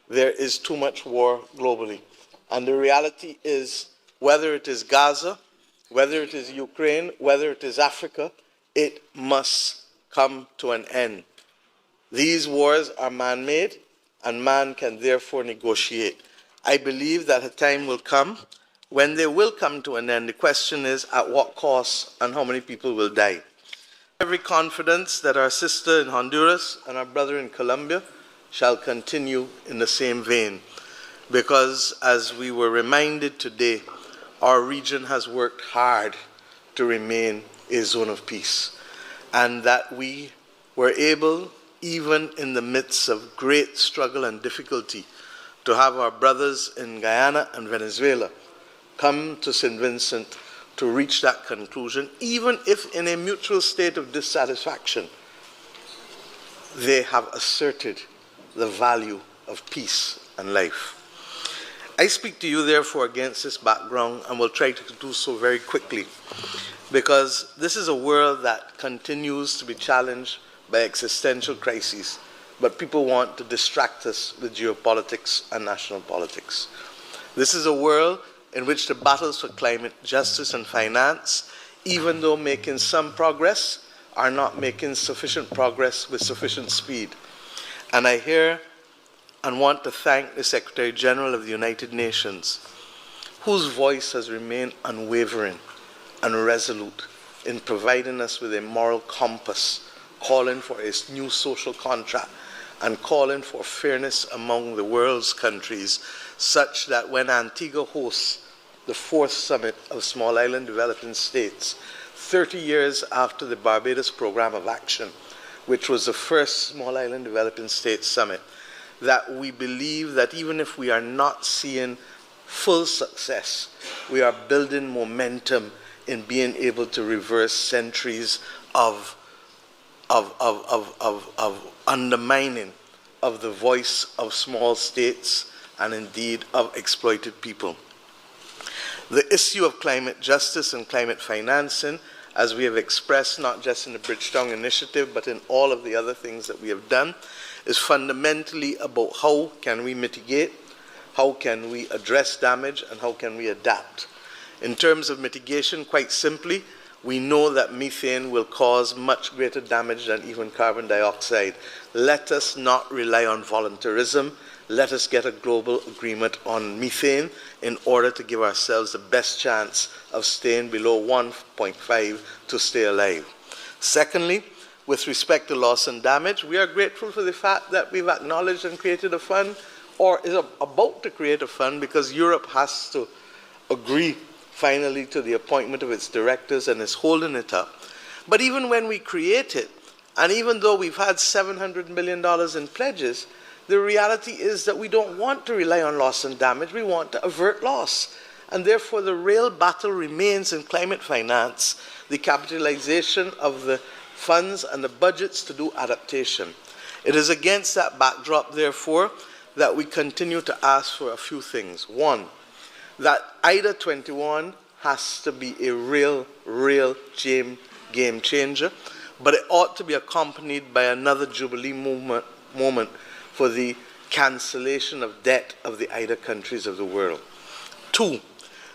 there is too much war globally. And the reality is, whether it is Gaza, whether it is Ukraine, whether it is Africa, it must come to an end. These wars are man-made, and man can therefore negotiate. I believe that a time will come when they will come to an end. The question is, at what cost and how many people will die? Every confidence that our sister in Honduras and our brother in Colombia shall continue in the same vein, because as we were reminded today, our region has worked hard to remain a zone of peace, and that we were able, even in the midst of great struggle and difficulty, to have our brothers in Guyana and Venezuela come to St. Vincent to reach that conclusion, even if in a mutual state of dissatisfaction. They have asserted the value of peace and life. I speak to you, therefore, against this background, and will try to do so very quickly, because this is a world that continues to be challenged by existential crises, but people want to distract us with geopolitics and national politics. This is a world in which the battles for climate justice and finance, even though making some progress, are not making sufficient progress with sufficient speed. And I hear and want to thank the Secretary General of the United Nations, whose voice has remained unwavering and resolute in providing us with a moral compass, calling for a new social contract and calling for fairness among the world's countries, such that when Antigua hosts the 4th Summit of Small Island Developing States, 30 years after the Barbados Program of Action, which was the first Small Island Developing States Summit, that we believe that even if we are not seeing full success, we are building momentum in being able to reverse centuries of undermining of the voice of small states and indeed of exploited people. The issue of climate justice and climate financing, as we have expressed not just in the Bridgetown Initiative, but in all of the other things that we have done, is fundamentally about how can we mitigate, how can we address damage, and how can we adapt. In terms of mitigation, quite simply, we know that methane will cause much greater damage than even carbon dioxide. Let us not rely on voluntarism. Let us get a global agreement on methane in order to give ourselves the best chance of staying below 1.5 to stay alive. Secondly, with respect to loss and damage, we are grateful for the fact that we've acknowledged and created a fund, or is about to create a fund, because Europe has to agree finally to the appointment of its directors and is holding it up. But even when we create it, and even though we've had $700 million in pledges, the reality is that we don't want to rely on loss and damage. We want to avert loss. And therefore, the real battle remains in climate finance, the capitalization of the funds and the budgets to do adaptation. It is against that backdrop, therefore, that we continue to ask for a few things. One, that IDA 21 has to be a real game changer, but it ought to be accompanied by another Jubilee moment for the cancellation of debt of the IDA countries of the world. Two,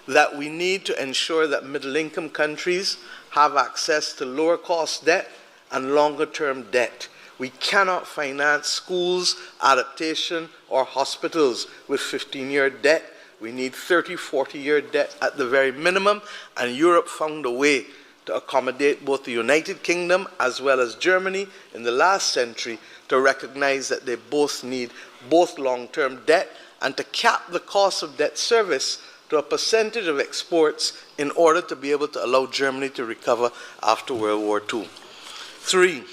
that we need to ensure that middle-income countries have access to lower-cost debt and longer-term debt. We cannot finance schools, adaptation, or hospitals with 15-year debt. We need 30, 40-year debt at the very minimum, and Europe found a way to accommodate both the United Kingdom as well as Germany in the last century to recognize that they both need both long-term debt and to cap the cost of debt service to a percentage of exports in order to be able to allow Germany to recover after World War II. Three,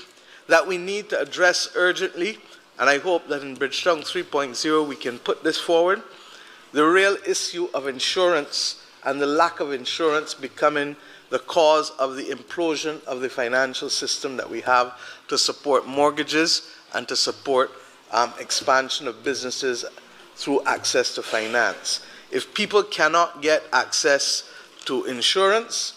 that we need to address urgently, and I hope that in Bridgetown 3.0 we can put this forward, the real issue of insurance and the lack of insurance becoming the cause of the implosion of the financial system that we have to support mortgages and to support expansion of businesses through access to finance. If people cannot get access to insurance,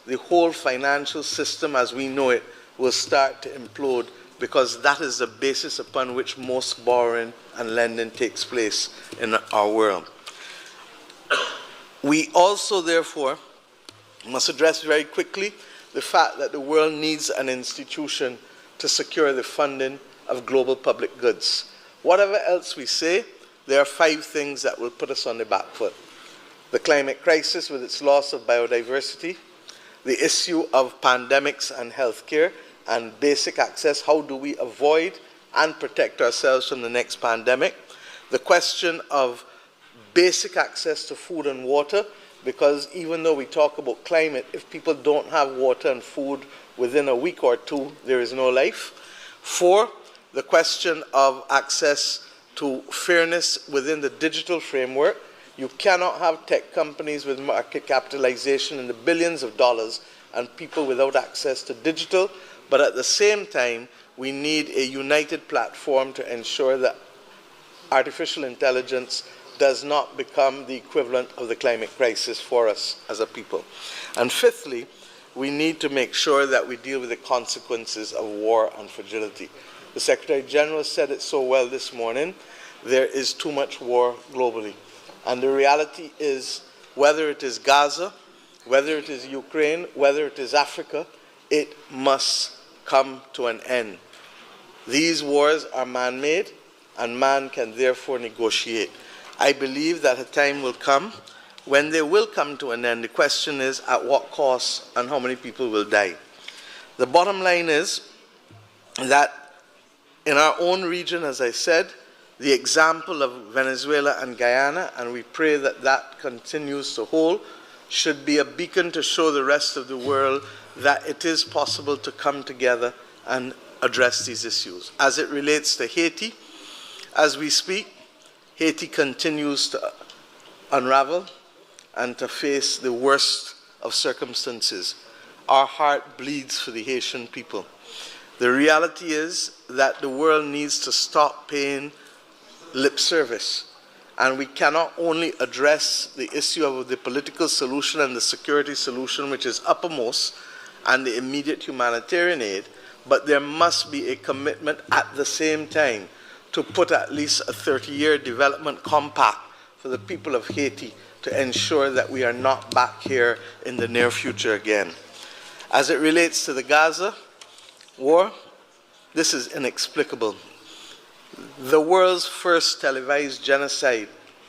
the whole financial system as we know it will start to implode because that is the basis upon which most borrowing and lending takes place in our world. We also, therefore, must address very quickly the fact that the world needs an institution to secure the funding of global public goods. Whatever else we say, there are 5 things that will put us on the back foot. The climate crisis with its loss of biodiversity, the issue of pandemics and healthcare and basic access, how do we avoid and protect ourselves from the next pandemic? The question of basic access to food and water, because even though we talk about climate, if people don't have water and food within a week or 2, there is no life. 4, the question of access to fairness within the digital framework. You cannot have tech companies with market capitalization in the billions of dollars and people without access to digital, but at the same time, we need a united platform to ensure that artificial intelligence does not become the equivalent of the climate crisis for us as a people. And fifthly, we need to make sure that we deal with the consequences of war and fragility. The Secretary General said it so well this morning, there is too much war globally. And the reality is, whether it is Gaza, whether it is Ukraine, whether it is Africa, it must come to an end. These wars are man-made, and man can therefore negotiate. I believe that a time will come when they will come to an end. The question is, at what cost and how many people will die? The bottom line is that in our own region, as I said, the example of Venezuela and Guyana, and we pray that that continues to hold, should be a beacon to show the rest of the world that it is possible to come together and address these issues. As it relates to Haiti, as we speak, Haiti continues to unravel and to face the worst of circumstances. Our heart bleeds for the Haitian people. The reality is that the world needs to stop paying lip service. And we cannot only address the issue of the political solution and the security solution, which is uppermost, and the immediate humanitarian aid, but there must be a commitment at the same time to put at least a 30-year development compact for the people of Haiti to ensure that we are not back here in the near future again. As it relates to the Gaza war, this is inexplicable. The world's first televised genocide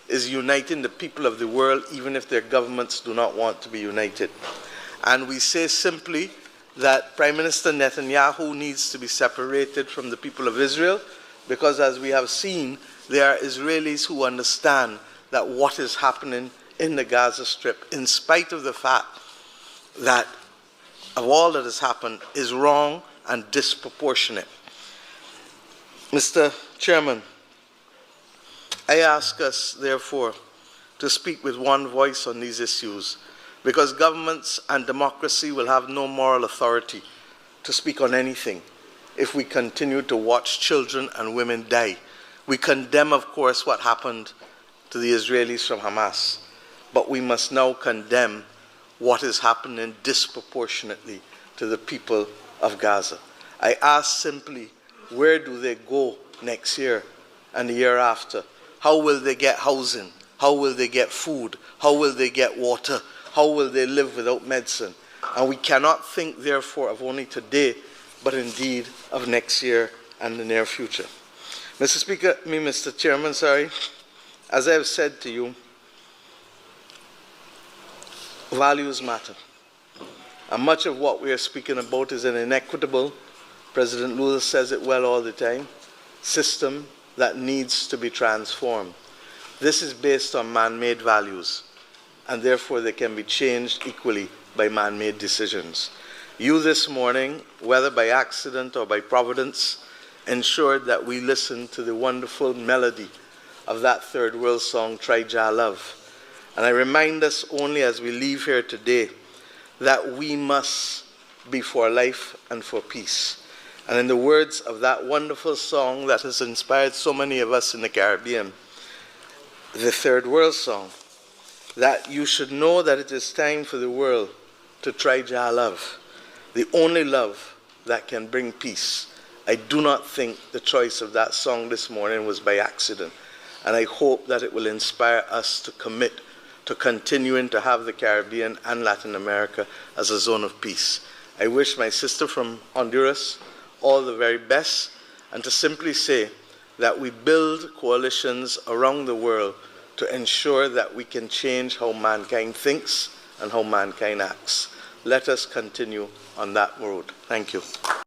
is uniting the people of the world, even if their governments do not want to be united. And we say simply that Prime Minister Netanyahu needs to be separated from the people of Israel, because as we have seen, there are Israelis who understand that what is happening in the Gaza Strip, in spite of the fact that of all that has happened, is wrong and disproportionate. Mr. Chairman, I ask us, therefore, to speak with one voice on these issues, because governments and democracy will have no moral authority to speak on anything if we continue to watch children and women die. We condemn, of course, what happened to the Israelis from Hamas, but we must now condemn what is happening disproportionately to the people of Gaza. I ask simply, where do they go next year and the year after? How will they get housing? How will they get food? How will they get water? How will they live without medicine? And we cannot think, therefore, of only today, but indeed of next year and the near future. Mr. Chairman, as I have said to you, values matter. And much of what we are speaking about is an inequitable, President Lula says it well all the time, system that needs to be transformed. This is based on man-made values, and therefore they can be changed equally by man-made decisions. You this morning, whether by accident or by providence, ensured that we listened to the wonderful melody of that third world song, Try Jah Love. And I remind us only as we leave here today that we must be for life and for peace. And in the words of that wonderful song that has inspired so many of us in the Caribbean, the third world song, that you should know that it is time for the world to try Jah Love, the only love that can bring peace I do not think the choice of that song this morning was by accident, and I hope that it will inspire us to commit to continuing to have the Caribbean and Latin America as a zone of peace. I wish my sister from Honduras all the very best, and to simply say that we build coalitions around the world to ensure that we can change how mankind thinks and how mankind acts. Let us continue on that road. Thank you.